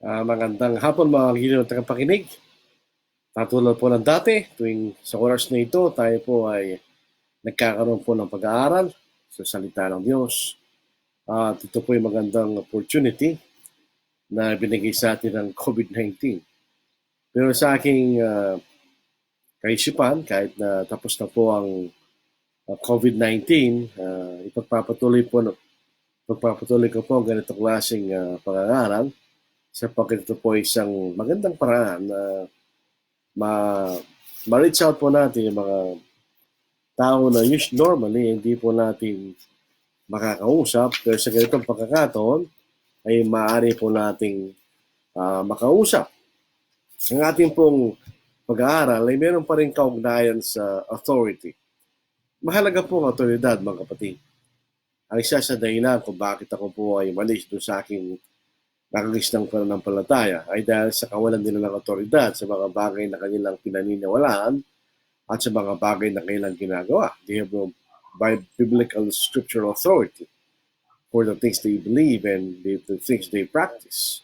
Magandang hapon mga giliw na tagapakinig. Katulad po ng dati, tuwing sa oras na ito, tayo po ay nagkakaroon po ng pag-aaral sa salita ng Diyos. At ito po ay magandang opportunity na binigay sa atin ng COVID-19. Pero sa aking kaisipan, kahit na tapos na po ang COVID-19, ipagpapatuloy ko po ang ganitong klaseng pag-aaral sapagkat ito po isang magandang paraan na ma- ma-reach out po natin yung mga tao na normally hindi po natin makakausap, pero sa ganitong pagkakataon ay maaari po nating makausap. Ang ating pong pag-aaral ay meron pa rin kaugnayan sa authority. Mahalaga po ang autoridad, mga kapatid. Ang isa sa dahilan kung bakit ako po ay malis doon sa aking nakagis ng pananampalataya ay dahil sa kawalan nila ng autoridad sa mga bagay na kanilang pinaniniwalaan at sa mga bagay na kailang ginagawa. They have no biblical scriptural authority for the things they believe and the things they practice.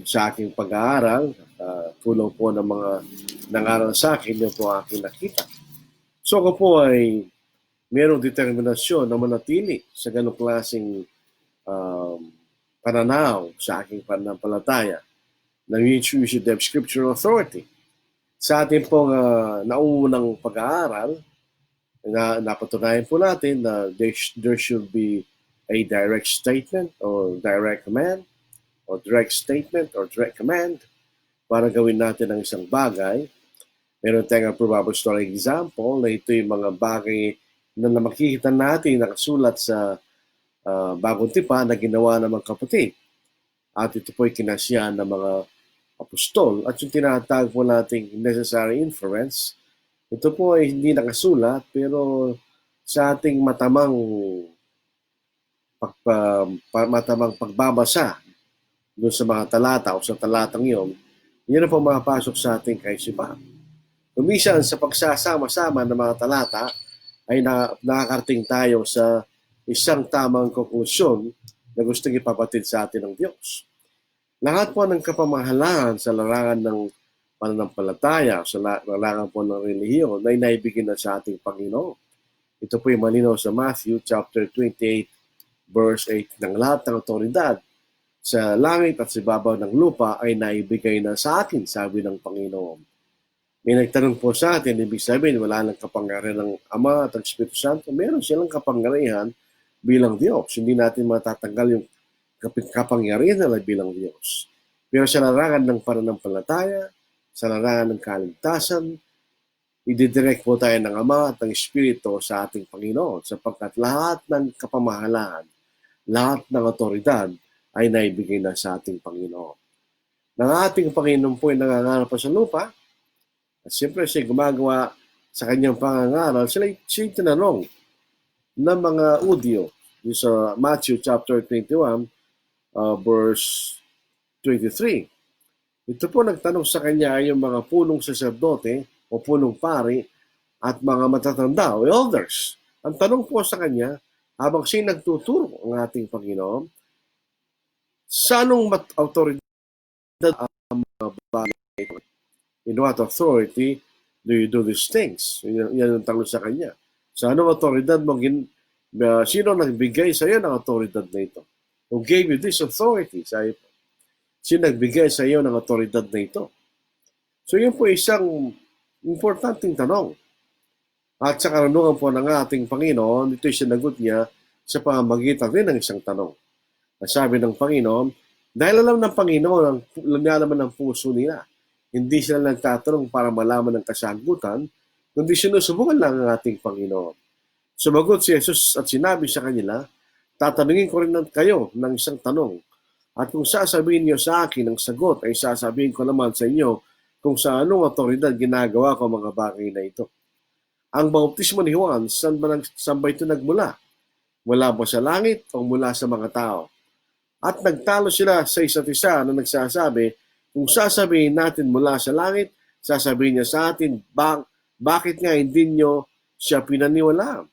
Sa aking pag-aaral, tulong po ng mga nangaral sa akin, yun po aking nakita. So ako po ay mayroong determinasyon na manatili sa ganong klaseng pananaw sa aking pananampalataya na we should have scriptural authority. Sa ating pong naunang pag-aaral, napatunayan po natin na there should be a direct statement or direct command or direct statement or direct command para gawin natin ang isang bagay. Meron tayong probable story example na ito yung mga bagay na makikita natin nakasulat sa bagong tipa na ginawa ng mga kapatid. At ito po ay kinasiyahan ng mga apostol at yung tinatawag po nating necessary inference. Ito po ay hindi nakasulat pero sa ating matamang pagbabasa doon sa mga talata o sa talatang iyon, yan po makapasok sa ating kaisipan. Kumisan sa pagsasama-sama ng mga talata ay nakakarating tayo sa isang tamang konklusyon na gustong ipapatid sa atin ng Diyos. Lahat po ng kapamahalaan sa larangan ng pananampalataya, sa larangan po ng relihiyon ay naibigay na sa ating Panginoon. Ito po yung malinaw sa Matthew chapter 28 verse 8 ng lahat ng otoridad sa langit at sa ibabaw ng lupa ay naibigay na sa akin, sabi ng Panginoon. May nagtanong po sa atin, ibig sabihin, wala lang kapangyarihan ng Ama at ng Espiritu Santo. Meron silang kapangyarihan bilang Diyos. Hindi natin matatanggal yung kapangyarihan nila bilang Diyos. Pero sa larangan ng pananampalataya, sa larangan ng kaligtasan, ididirect po tayo ng Ama at ng Espiritu sa ating Panginoon sapagkat lahat ng kapamahalaan, lahat ng otoridad ay naibigay na sa ating Panginoon. Nang ating Panginoon po ay nangangaral pa sa lupa, at siyempre siya gumagawa sa kanyang pangangaral, siya tinanong ng mga udyo sa Matthew chapter 21, verse 23. Ito po nagtanong sa kanya ay yung mga punong saserdote o punong pari at mga matatanda o elders. Ang tanong po sa kanya, habang siya nagtuturo ang ating Panginoon, sa anong autoridad ang mga bagay? In what authority do you do these things? Yan ang tanong sa kanya. Sa anong autoridad mo, sino nagbigay sa iyo ng autoridad na ito? Who gave you this authority? Sino nagbigay sa iyo ng autoridad na ito? So yun po isang importanteng tanong. At sa karunungan po ng ating Panginoon, ito'y sinagot niya sa pamamagitan rin ng isang tanong. Sabi ng Panginoon, dahil alam ng Panginoon, alam ng puso nila. Hindi sila nagtatanong para malaman ng kasagutan, kundi sinusubukan lang ang ating Panginoon. Sumagot si Jesus at sinabi sa kanila, tatanungin ko rin kayo ng isang tanong. At kung sasabihin niyo sa akin ang sagot, ay sasabihin ko naman sa inyo kung sa anong otoridad ginagawa ko mga bagay na ito. Ang bautismo ni Juan, saan ba ito nagmula? Mula ba sa langit o mula sa mga tao? At nagtalo sila sa isa't isa na nagsasabi, kung sasabihin natin mula sa langit, sasabihin niya sa atin, bakit nga hindi nyo siya pinaniwalaan?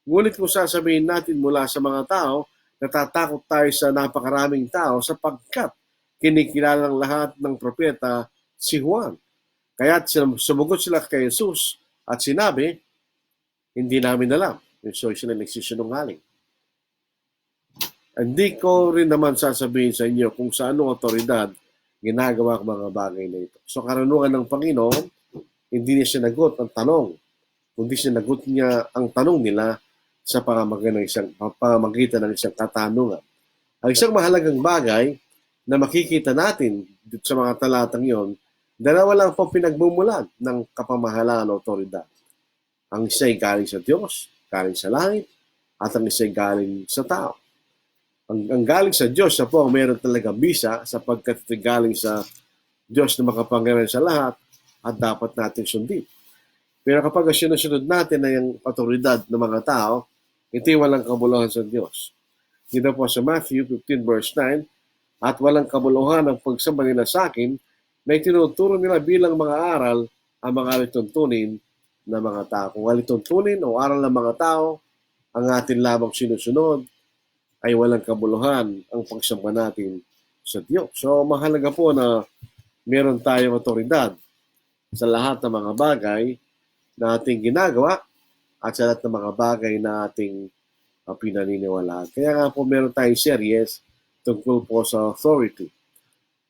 Ngunit kung sasabihin natin mula sa mga tao, natatakot tayo sa napakaraming tao sapagkat kinikilala ng lahat ng propeta si Juan. Kaya sumugot sila kay Jesus at sinabi, hindi namin alam. So sila nagsisinungaling. Hindi ko rin naman sasabihin sa inyo kung sa anong otoridad ginagawa ang mga bagay na ito. So karunungan ng Panginoon, hindi niya sinagot ang tanong, kundi sinagot niya ang tanong nila sa pamamagitan ng isang katanungan. Ang isang mahalagang bagay na makikita natin dito sa mga talatang yon, dalawa lang po pinagmumulan ng kapamahalaan o otoridad. Ang isa'y galing sa Diyos, galing sa langit, at ang isa'y galing sa tao. Ang galing sa Diyos na po ang meron talaga bisa sapagkat galing sa Diyos na makapangyarihan sa lahat at dapat natin sundin. Pero kapag sinusunod natin na yung otoridad ng mga tao, ito'y walang kabuluhan sa Diyos. Dito po sa Matthew 15 verse 9, at walang kabuluhan ang pagsamba nila sa akin na itinuturo nila bilang mga aral ang mga alituntunin ng mga tao. Kung alituntunin o aral ng mga tao, ang atin lamang sinusunod, ay walang kabuluhan ang pagsamba natin sa Diyos. So, mahalaga po na meron tayong otoridad sa lahat ng mga bagay na ating ginagawa at sa lahat ng mga bagay na ating pinaniniwalaan. Kaya nga po meron tayong series tungkol po sa authority.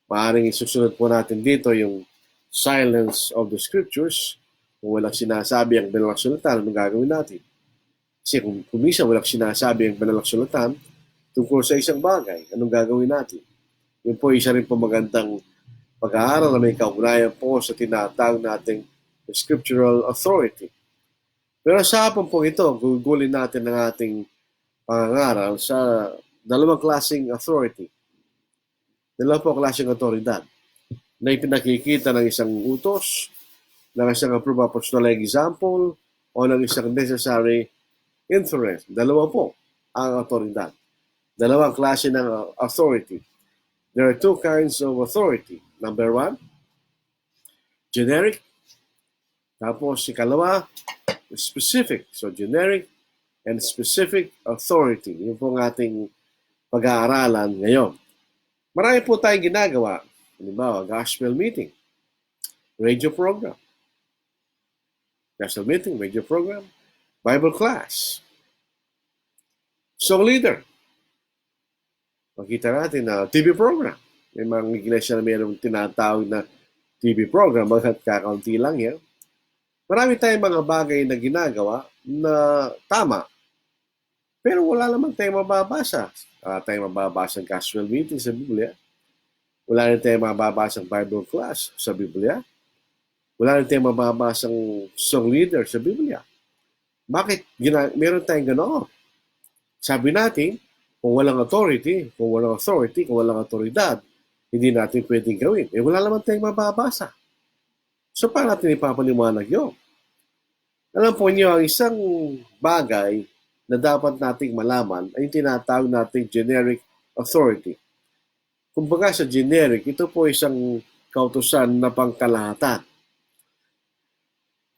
Maaaring isusunod po natin dito yung silence of the scriptures. Kung walang sinasabi ang banal na sulatan, anong gagawin natin? Kasi kung minsan walang sinasabi ang banal na sulatan tungkol sa isang bagay, anong gagawin natin? Yun po isa rin po magandang pag-aaral na may kaugnayan po sa tinatawag nating scriptural authority. Pero sa hapon po ito, gugulin natin ang ating pangangaral sa dalawang klaseng authority. Dalawang po klaseng otoridad na ipinakikita ng isang utos, ng isang approved apostolic example, o ng isang necessary inference. Dalawa po ang otoridad. Dalawang klase ng authority. There are two kinds of authority. Number one, generic. Tapos ikalawa, specific. So generic and specific authority. Yun po ang ating pag-aaralan ngayon. Marami po tayong ginagawa. Halimbawa, gospel meeting, radio program. Gospel meeting, radio program, Bible class, song leader. Makita natin na TV program. May mga iglesia na mayroong tinatawag na TV program, bagkat kakaunti lang yan. Marami tayong mga bagay na ginagawa na tama. Pero wala naman tayong mababasa. Wala tayong mababasa ng gospel meeting sa Biblia. Wala rin tayong mababasa ng Bible class sa Biblia. Wala rin tayong mababasa ng song leader sa Biblia. Bakit meron tayong ganoon? Sabi natin, kung walang authority, kung walang autoridad, hindi natin pwedeng gawin. Wala naman tayong mababasa. So, paano natin ipapaliwanag yun? Alam po niyo, ang isang bagay na dapat nating malaman ay yung tinatawag nating generic authority. Kumbaga sa generic, ito po isang kautusan na pangkalahatan.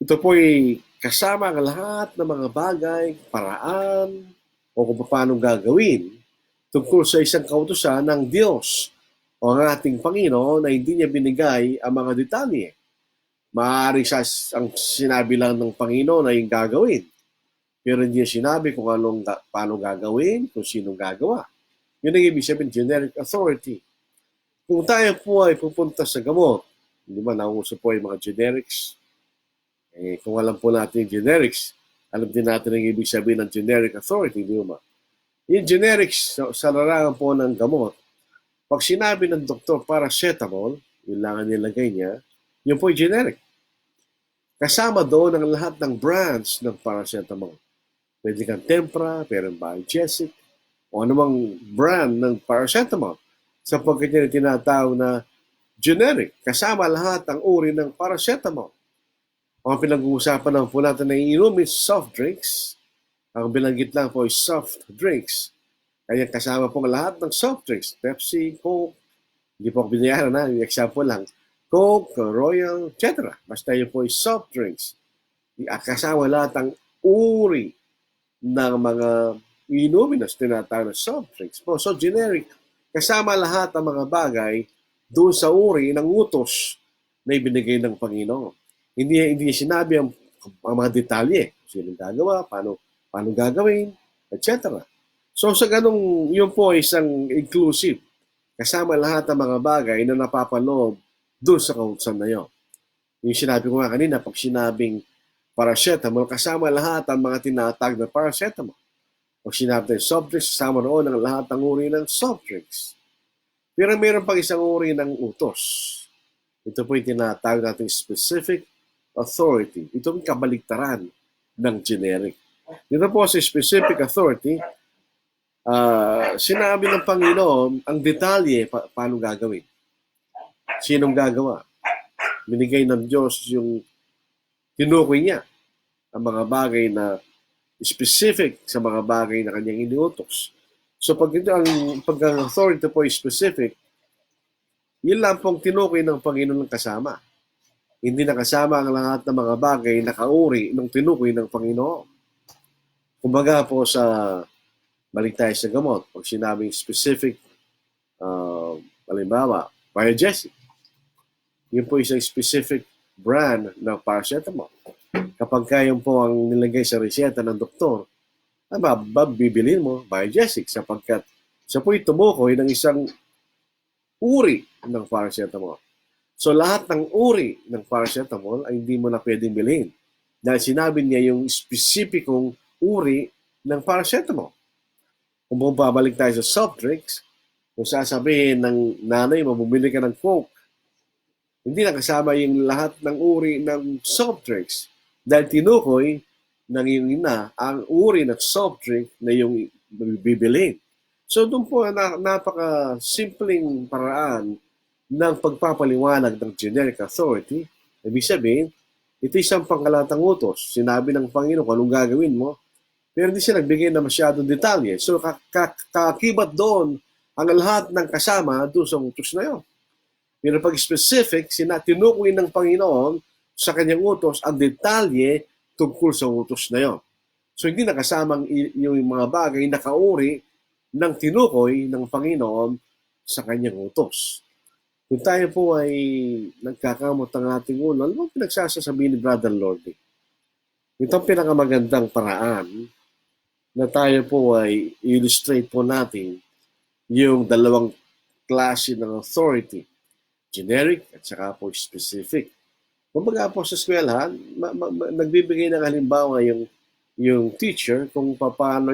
Ito po ay kasama ang lahat ng mga bagay, paraan, o kung paano gagawin tungkol sa isang kautusan ng Diyos o ang ating Panginoon na hindi niya binigay ang mga detalye. Maaari ang sinabi lang ng Panginoon na yung gagawin. Pero hindi niya sinabi kung paano gagawin, kung sino gagawa. Yun ang ibig sabihin, generic authority. Kung tayo po ay pupunta sa gamot, hindi ba nauuso po yung mga generics? Kung alam po natin yung generics, alam din natin ang ibig sabihin ng generic authority, di ba? Yung generics sa larangan po ng gamot, pag sinabi ng doktor paracetamol, yun lang ang nilagay niya, yun po yung generic. Kasama doon ang lahat ng brands ng paracetamol. Pwede kang Tempra, pero Biogesic, o anumang brand ng paracetamol. Sapagkat yan tinatawag na generic. Kasama lahat ang uri ng paracetamol. Ang pinag-uusapan lang po natin na iinom is soft drinks. Ang binanggit lang po is soft drinks. Kaya kasama po lahat ng soft drinks. Pepsi, Coke, hindi po binayaran na, yung example lang. Coke, Royal, etc. Basta yun po is soft drinks. Kasama lahat ang uri ng mga inumin na tinatawag na soft drinks po. So generic, kasama lahat ng mga bagay doon sa uri ng utos na ibinigay ng Panginoon. Hindi sinabi ang mga detalye. Sino gagawa, paano gagawin, etc. So sa ganung, yun po ay isang inclusive. Kasama lahat ng mga bagay na napapaloob doon sa kautusan na yun. Yung sinabi ko nga kanina, pag sinabing paracetamol, kasama lahat ang mga tinatag na paracetamol. Pag sinabi ng soft drinks, kasama roon ang lahat ng uri ng soft drinks. Pero mayroon pang isang uri ng utos. Ito po yung tinatawag natin specific authority. Ito yung kabaligtaran ng generic. Dito po sa specific authority, sinabi ng Panginoon ang detalye paano gagawin. Sinong gagawa? Binigay ng Diyos yung tinukoy niya ang mga bagay na specific sa mga bagay na kanyang iniutos. So pag ang authority po is specific, yun lang pong tinukoy ng Panginoon ng kasama. Hindi nakasama ang lahat ng mga bagay na kauri ng tinukoy ng Panginoon. Kumbaga po balik tayo sa gamot, pag sinabing specific, halimbawa, Biogesic, yun po isang specific brand ng paracetamol. Kapag kayo po ang nilagay sa reseta ng doktor, bibilin mo Biogesic sapagkat siya po tumukoy ng isang uri ng paracetamol. So lahat ng uri ng paracetamol ay hindi mo na pwedeng bilhin dahil sinabi niya yung spesipikong uri ng paracetamol. Kung babalik tayo sa soft drinks, kung sasabihin ng nanay mo, bumili ka ng Coke, hindi na kasama yung lahat ng uri ng soft drinks dahil tinukoy ng iyong ina ang uri ng soft drink na yung bibilin. So doon po napaka-simpleng paraan ng pagpapaliwanag ng generic authority. Ibig sabihin, ito isang pangkalatang utos. Sinabi ng Panginoon kung anong gagawin mo, pero hindi siya nagbigay na masyadong detalye. So kakibat doon ang lahat ng kasama doon sa utos na yun. Pero pag specific, tinukoy ng Panginoon sa kanyang utos ang detalye tungkol sa utos na yun. So hindi nakasamang yung mga bagay na kauri ng tinukoy ng Panginoon sa kanyang utos. Kung tayo po ay nagkakamot ng ating ulo, ano bang pinagsasasabi ni Brother Lordy? Ito ang pinakamagandang paraan na tayo po ay illustrate po natin yung dalawang klase ng authority, generic at saka po specific. Kumbaga po sa eskwelahan, nagbibigay ng halimbawa yung teacher kung paano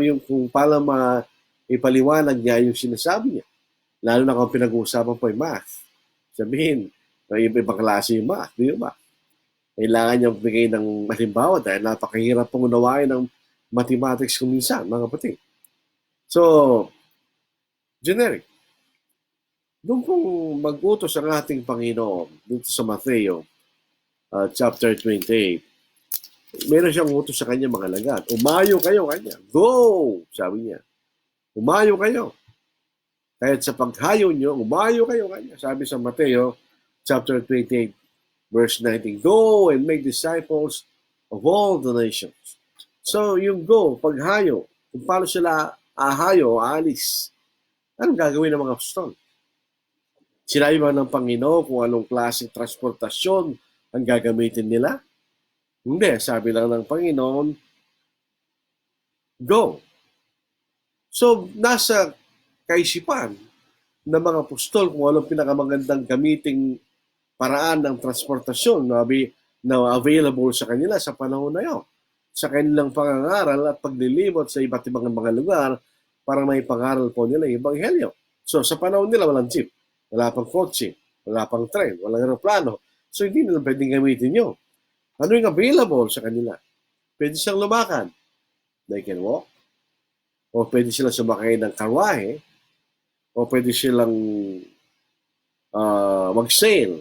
ipaliwanag niya yung sinasabi niya. Lalo na kung pinag-uusapan po yung math. Sabihin, ibang klase yung math, di ba? Kailangan niya bigay ng halimbawa dahil napakahirap pong unawain ng mathematics kung minsan, mga kapatid. So, generic. Doon pong mag-utos ang ating Panginoon dito sa Mateo, chapter 28. Meron siyang utos sa kanya mga alagad. Umayo kayo kanya. Go! Sabi niya. Umayo kayo. Kahit sa paghayo nyo, umayo kayo kanya. Sabi sa Mateo, chapter 28, verse 19, go and make disciples of all the nations. So, yung go, paghayo, kung paano sila ahayo, aalis, anong gagawin ng mga apostol? Sinabi ba ng Panginoon kung anong klaseng transportasyon ang gagamitin nila? Hindi, sabi lang ng Panginoon, go. So, nasa kaisipan ng mga apostol kung anong pinakamagandang gamiting paraan ng transportasyon na available sa kanila sa panahon na yun. Sa kanilang pangangaral at paglilibot sa iba't ibang mga lugar para may pangaral po nila yung Ebanghelyo. So, sa panahon nila, walang jeep, wala pang kotse, wala pang tren, walang aeroplano. So, hindi nila pwedeng gamitin yun. Ano yung available sa kanila? Pwede silang lumakad. They can walk. O pwede silang sumakay ng karwahe. O pwede silang mag-sail.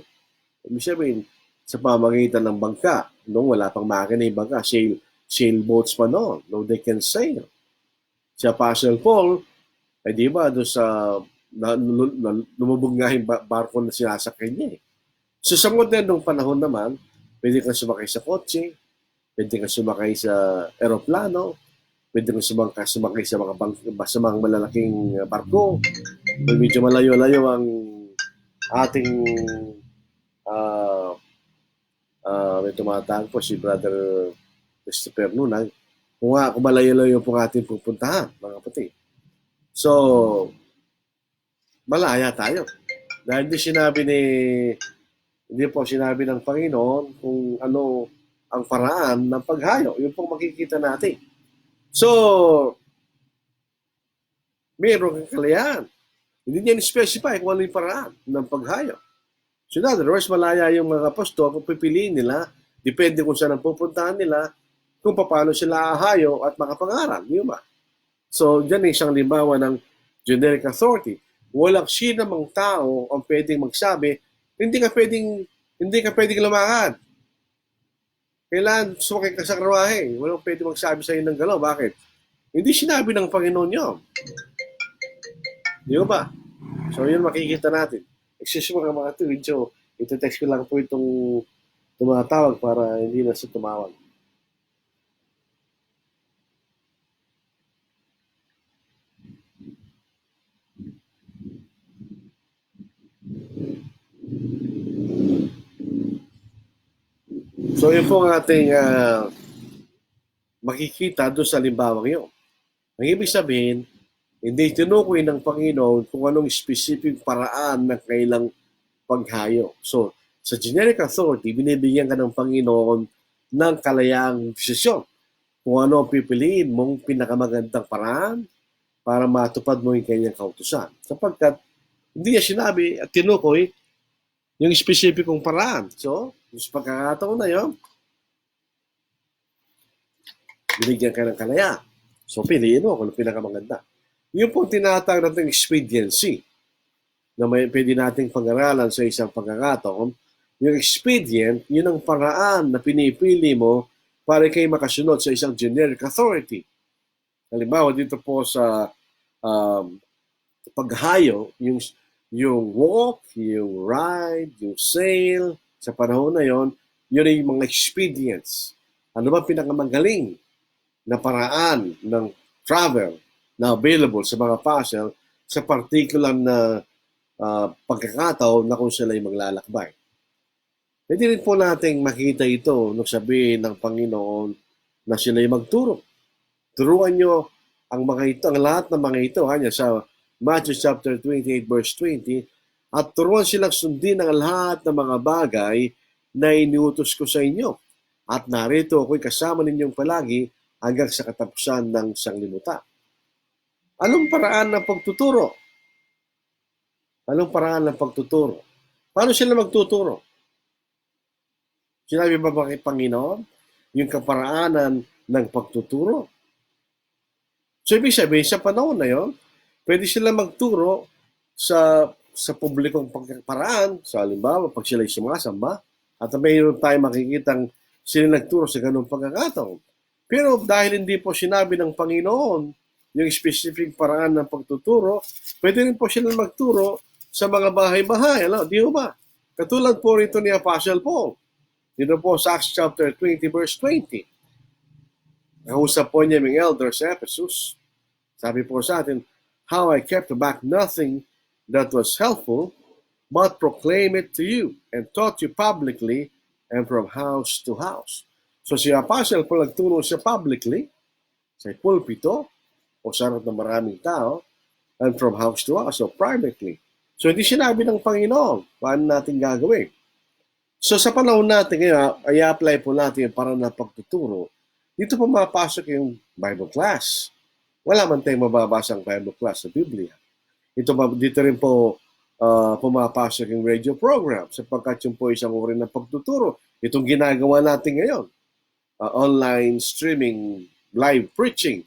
Ibig sabihin, sa pamamagitan ng bangka. Noong wala pang makina yung bangka, sailboats pa noon. No, they can sail. Si Apostle Paul, ay di ba, doon sa lumubog nga yung barko na sinasakay niya. So sa modernong panahon naman, pwede kang sumakay sa kotse, pwede kang sumakay sa aeroplano, pwede kang sumakay sa mga malalaking barko. Medyo malayo-layo ating uh, may tumatawag po si Brother Christopher Nunag, kung malayo-layo po ating pupuntahan, mga kapatid. So, malaya tayo. Dahil hindi po sinabi ng Panginoon kung ano ang paraan ng paghayo. Yun pong makikita natin. So, mayroon kang kalayaan. Hindi niya ni-specify kung ano yung paraan ng paghayo. So in other words, malaya yung mga apostol kung pipiliin nila, depende kung saan ang pupuntahan nila, kung paano sila ahayo at makapangaral. Di ba? So, dyan isang limbawa ng generic authority. Walang sinamang tao ang pwedeng magsabi, hindi ka pwedeng lumakad. Kailan sumakay ka sa karwahe? Walang pwedeng magsabi sa iyo ng galaw. Bakit? Hindi sinabi ng Panginoon yun. Di ba? So, yun makikita natin. Excuse mo mga tuwid. So, ito-text ko lang po itong tumatawag para hindi na siya tumawag. So, yun po ang ating makikita doon sa limbawang yun. Ang ibig sabihin, hindi tinukoy ng Panginoon kung anong specific paraan ng kailang paghayo. So, sa generic authority, binibigyan ka ng Panginoon ng kalayaang desisyon kung ano ang pipiliin mong pinakamagandang paraan para matupad mo yung kanyang kautusan. Sapagkat hindi niya sinabi at tinukoy yung specificong paraan. So, sa pagkakataon na yun, binigyan ka ng kalaya. So, piliin mo kung ano pinakamaganda. Yung pong tinatawag natin expediency na may pwede nating pag-aralan sa isang pagkakataon, yung expedient, yun ang paraan na pinipili mo para kayo makasunod sa isang generic authority. Halimbawa, dito po sa paghayo, yung walk, yung ride, yung sail, sa panahon na yon, yun ay mga expedients. Ano ba pinakamagaling na paraan ng travel na available sa mga pasel sa particular na pagkakataon na kung sila ay maglalakbay. Pwede rin po nating makita ito nung sabihin ng Panginoon na sila ay magturo. Turuan nyo ang mga ito, ang lahat ng mga ito, kanya sa Matthew chapter 28 verse 20, at turuan silang sundin ang lahat ng mga bagay na iniutos ko sa inyo. At narito ako'y kasama ninyong palagi hanggang sa katapusan ng sanglibutan. Anong paraan ng pagtuturo? Anong paraan ng pagtuturo? Paano sila magtuturo? Sinabi ba kay Panginoon yung kaparaanan ng pagtuturo? So, ibig sabihin, sa panahon na yon, pwede sila magturo sa publikong paraan, sa halimbawa, pag sila'y sumasamba, at mayroon tayo makikitang sila nagturo sa ganung pagkakataon. Pero dahil hindi po sinabi ng Panginoon yung specific paraan ng pagtuturo, pwede rin po sila magturo sa mga bahay-bahay. Di ba? Katulad po rito ni Apostle Paul. Dito po sa Acts chapter 20 verse 20. Nausap po niya mga elders sa Ephesus. Sabi po sa atin, how I kept back nothing that was helpful, but proclaim it to you and taught you publicly and from house to house. So si Apostle Paul nagturo siya publicly, sa pulpito, o sa harap ng maraming tao, and from house to house, so privately. So hindi sinabi ng Panginoon, paano natin gagawin? So sa panahon natin ngayon, ay apply po natin yung parang na pagtuturo. Dito po mapasok yung Bible class. Wala man tayong mababasa ang Bible class sa Biblia. Dito rin po pumapasok yung radio program sapagkat yung po isang uri ng pagtuturo. Itong ginagawa natin ngayon. Online streaming, live preaching.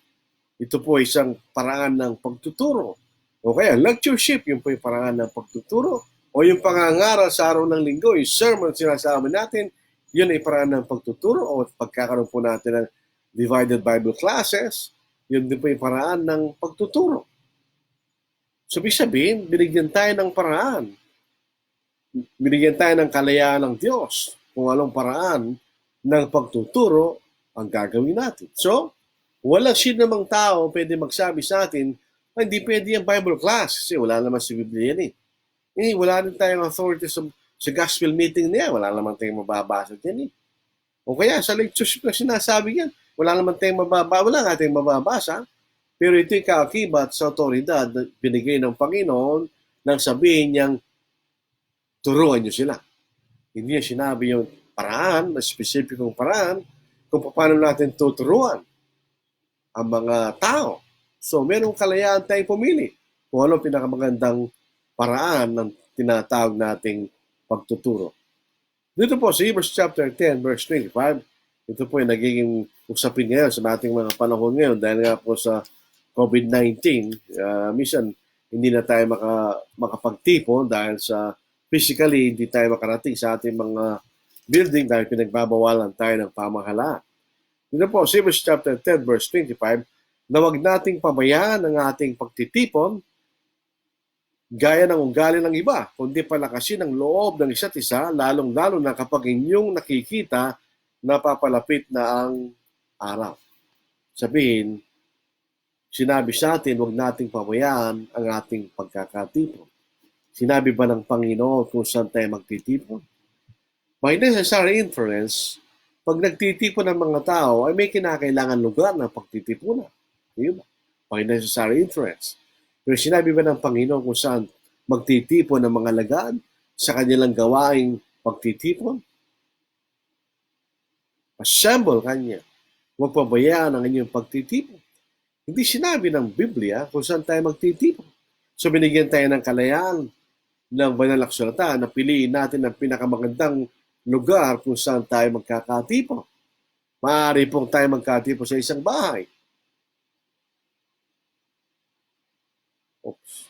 Ito po isang paraan ng pagtuturo. O kaya lectureship, yung po yung paraan ng pagtuturo. O yung pangangaral sa araw ng linggo, yung sermon sinasama natin, yun ay paraan ng pagtuturo. O pagkakaroon po natin ng divided Bible classes, yun din po yung paraan ng pagtuturo. So, ibig sabihin, binigyan tayo ng paraan. Binigyan tayo ng kalayaan ng Diyos kung anong paraan ng pagtuturo ang gagawin natin. So, walang sinamang tao pwede magsabi sa atin, hindi pwede yung Bible class kasi wala naman sa Biblia yan eh. Wala rin tayong authority sa gospel meeting niya. Wala naman tayong mababasa dyan eh. O kaya sa lectures na sinasabi yan, wala naman tayong wala nga tayong mababasa. Pero ito'y kaakibat sa otoridad na binigay ng Panginoon nang sabihin niyang turuan niyo sila. Hindi niya sinabi yung paraan, na specificong paraan, kung paano natin tuturuan ang mga tao. So, merong kalayaan tayong pumili kung ano pinakamagandang paraan ng tinatawag nating pagtuturo. Dito po sa Hebrews chapter 10, verse 25, ito po yung nagiging usapin ngayon sa ating mga panahon ngayon dahil nga po sa COVID-19, minsan hindi na tayo makapagtipon dahil sa physically hindi tayo makarating sa ating mga building dahil pinagbabawalan tayo ng pamahalaan. Dito po, Hebrews chapter 10, verse 25, na wag nating pabayaan ang ating pagtitipon gaya ng ugali ng iba, kundi palakasin ang loob ng isa't isa, lalong-lalo na kapag inyong nakikita na papalapit na ang araw. Sabihin, sinabi sa atin, huwag nating pabayaan ang ating pagkakatipon. Sinabi ba ng Panginoon kung saan tayo magtitipon? By necessary inference, pag nagtitipon ng mga tao, ay may kinakailangan lugar ng pagtitipunan. Diba? By necessary inference. Pero sinabi ba ng Panginoon kung saan magtitipon ng mga lagaan sa kanilang gawaing pagtitipon? Assemble kanya. Huwag pabayaan ang inyong pagtitipon. Hindi sinabi ng Biblia kung saan tayo magtitipon. So binigyan tayo ng kalayaan ng banal na kasulatan na piliin natin ang pinakamagandang lugar kung saan tayo magkakatipon. Maaari pong tayo magkatipon sa isang bahay. Oops.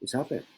What's happened?